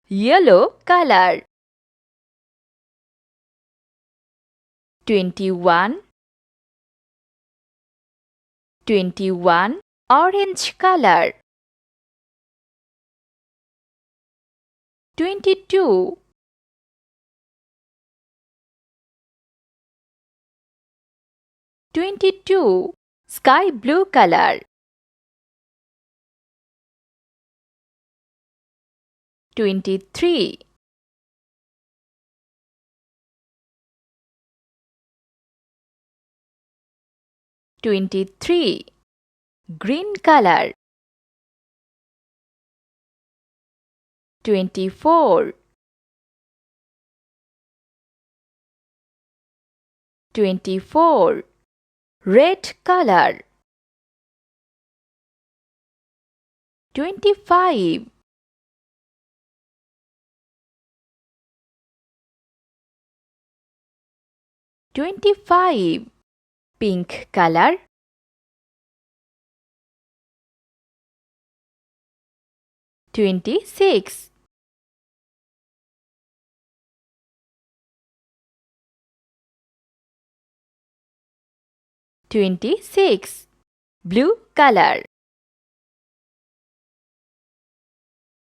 yellow color. 21, 21, orange color. 22, 22, sky blue color. 23, 23, green color. 24, 24, red color. 25, 25, pink color. 26, 26, blue color.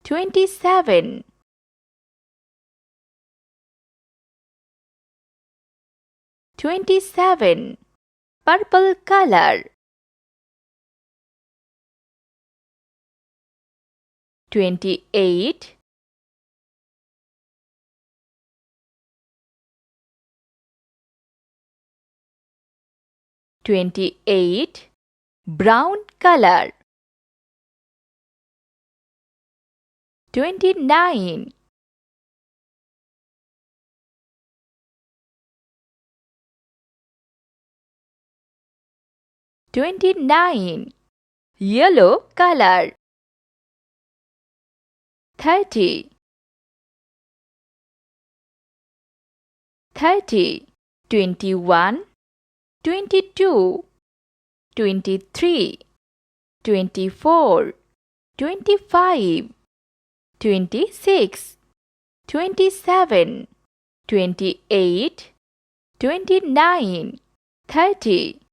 27, 27, purple color. 28, 28, brown color. 29, 29, yellow color. 30, 30, 21, 22, 23, 24, 25, 26, 27, 28, 29, 30.